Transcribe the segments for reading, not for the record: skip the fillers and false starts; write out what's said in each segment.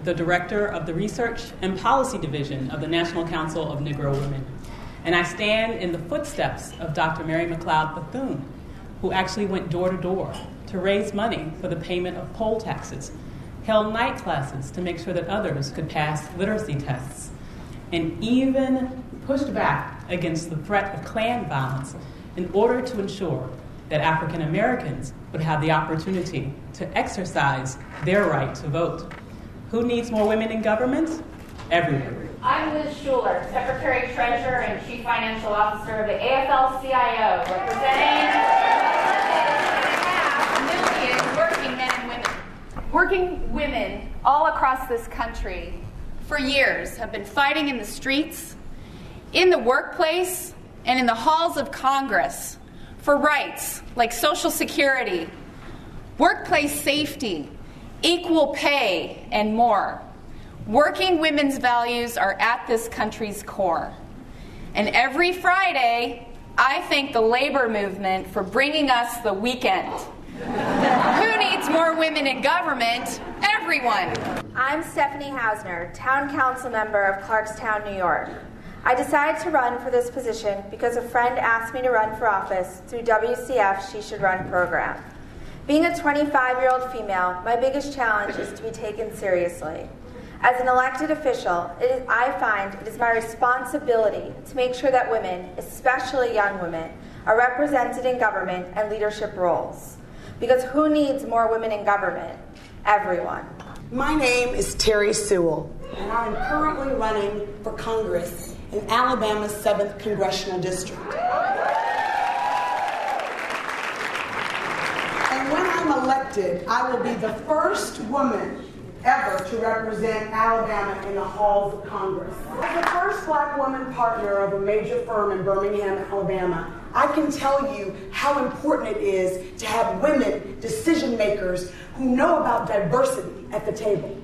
the director of the Research and Policy Division of the National Council of Negro Women. And I stand in the footsteps of Dr. Mary McLeod Bethune, who actually went door to door to raise money for the payment of poll taxes, held night classes to make sure that others could pass literacy tests, and even pushed back against the threat of Klan violence in order to ensure that African Americans would have the opportunity to exercise their right to vote. Who needs more women in government? Everyone. I'm Liz Schuler, Secretary Treasurer and Chief Financial Officer of the AFL-CIO, representing million working men and women. Working women all across this country for years have been fighting in the streets, in the workplace, and in the halls of Congress for rights like Social Security, workplace safety, equal pay, and more. Working women's values are at this country's core. And every Friday, I thank the labor movement for bringing us the weekend. Who needs more women in government? Everyone. I'm Stephanie Hausner, Town Council member of Clarkstown, New York. I decided to run for this position because a friend asked me to run for office through WCF's She Should Run program. Being a 25-year-old female, my biggest challenge is to be taken seriously. As an elected official, I find it is my responsibility to make sure that women, especially young women, are represented in government and leadership roles. Because who needs more women in government? Everyone. My name is Terry Sewell, and I'm currently running for Congress in Alabama's 7th Congressional District. And when I'm elected, I will be the first woman ever to represent Alabama in the halls of Congress. As the first black woman partner of a major firm in Birmingham, Alabama, I can tell you how important it is to have women decision makers who know about diversity at the table.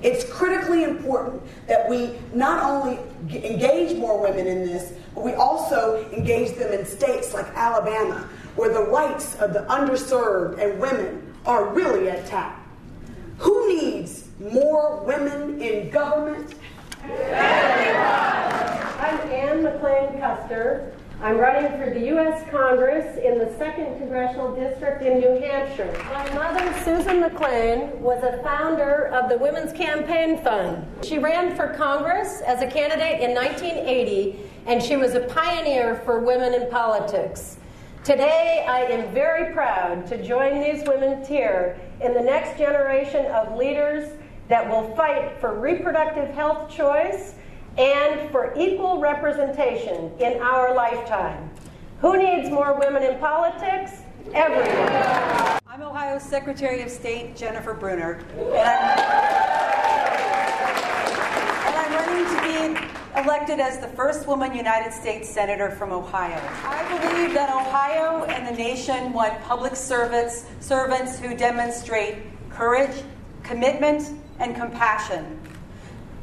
It's critically important that we not only engage more women in this, but we also engage them in states like Alabama, where the rights of the underserved and women are really at tap. Who needs more women in government? I'm Ann McLean Custer. I'm running for the U.S. Congress in the 2nd Congressional District in New Hampshire. My mother, Susan McLean, was a founder of the Women's Campaign Fund. She ran for Congress as a candidate in 1980, and she was a pioneer for women in politics. Today, I am very proud to join these women here in the next generation of leaders that will fight for reproductive health choice and for equal representation in our lifetime. Who needs more women in politics? Everyone. I'm Ohio Secretary of State Jennifer Brunner, and I'm running to be elected as the first woman United States Senator from Ohio. I believe that Ohio and the nation want public servants who demonstrate courage, commitment, and compassion.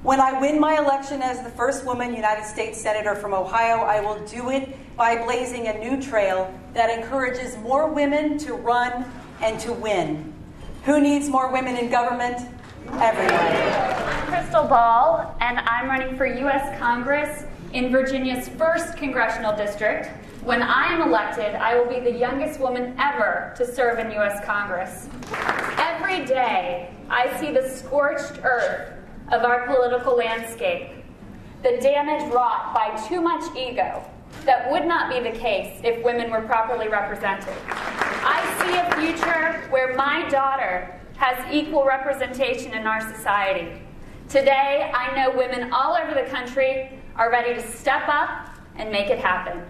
When I win my election as the first woman United States Senator from Ohio, I will do it by blazing a new trail that encourages more women to run and to win. Who needs more women in government? Everyone. I'm Crystal Ball, and I'm running for U.S. Congress in Virginia's 1st Congressional District. When I am elected, I will be the youngest woman ever to serve in U.S. Congress. Every day, I see the scorched earth of our political landscape, the damage wrought by too much ego that would not be the case if women were properly represented. I see a future where my daughter has equal representation in our society. Today, I know women all over the country are ready to step up and make it happen.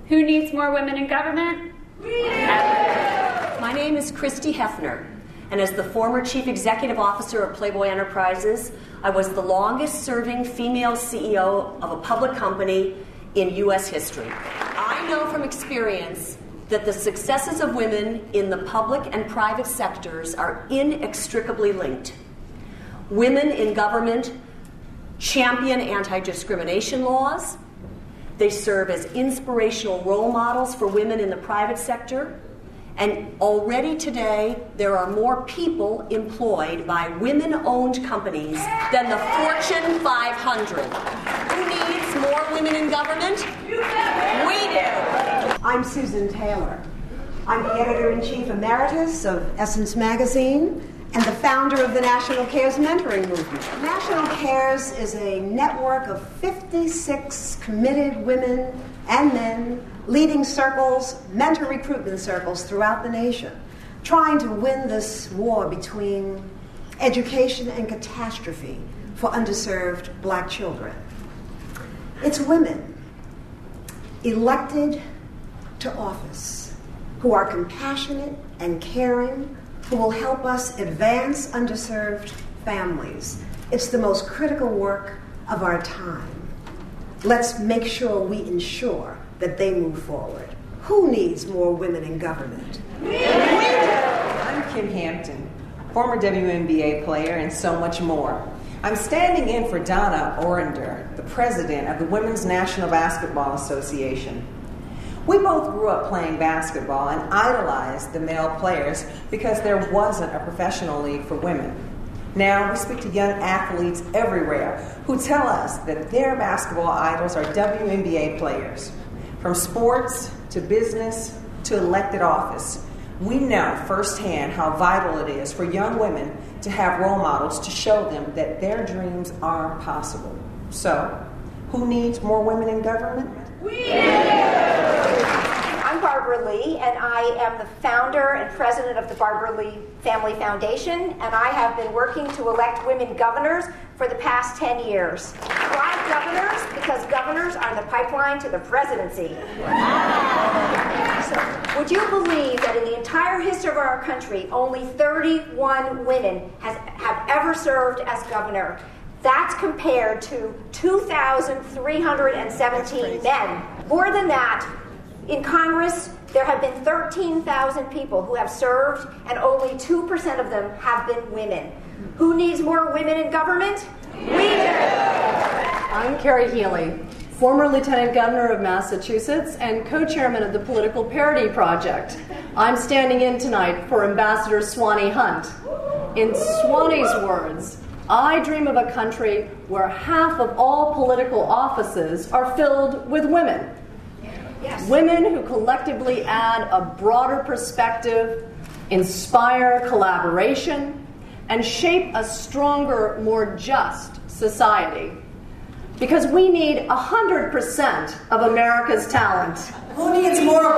Who needs more women in government? My name is Christy Hefner, and as the former Chief Executive Officer of Playboy Enterprises, I was the longest-serving female CEO of a public company in U.S. history. I know from experience that the successes of women in the public and private sectors are inextricably linked. Women in government champion anti-discrimination laws. They serve as inspirational role models for women in the private sector, And already today, there are more people employed by women-owned companies than the Fortune 500. Who needs more women in government? We do. I'm Susan Taylor. I'm the editor-in-chief emeritus of Essence Magazine and the founder of the National Cares Mentoring Movement. National Cares is a network of 56 committed women and men leading circles, mentor recruitment circles throughout the nation, trying to win this war between education and catastrophe for underserved black children. It's women elected to office who are compassionate and caring, who will help us advance underserved families. It's the most critical work of our time. Let's make sure we ensure that they move forward. Who needs more women in government? We do! I'm Kim Hampton, former WNBA player and so much more. I'm standing in for Donna Orender, the president of the Women's National Basketball Association. We both grew up playing basketball and idolized the male players because there wasn't a professional league for women. Now we speak to young athletes everywhere who tell us that their basketball idols are WNBA players. From sports to business to elected office, we know firsthand how vital it is for young women to have role models to show them that their dreams are possible. So, who needs more women in government? We do! I'm Barbara Lee, and I am the founder and president of the Barbara Lee Family Foundation, and I have been working to elect women governors for the past 10 years. Why governors? Because governors are the pipeline to the presidency. So, would you believe that in the entire history of our country, only 31 women have ever served as governor? That's compared to 2,317 men. More than that, in Congress, there have been 13,000 people who have served, and only 2% of them have been women. Who needs more women in government? We do! I'm Carrie Healy, former Lieutenant Governor of Massachusetts and co-chairman of the Political Parity Project. I'm standing in tonight for Ambassador Swanee Hunt. In Swanee's words, I dream of a country where half of all political offices are filled with women. Yes. Women who collectively add a broader perspective, inspire collaboration, and shape a stronger, more just society. Because we need 100% of America's talent. Who needs more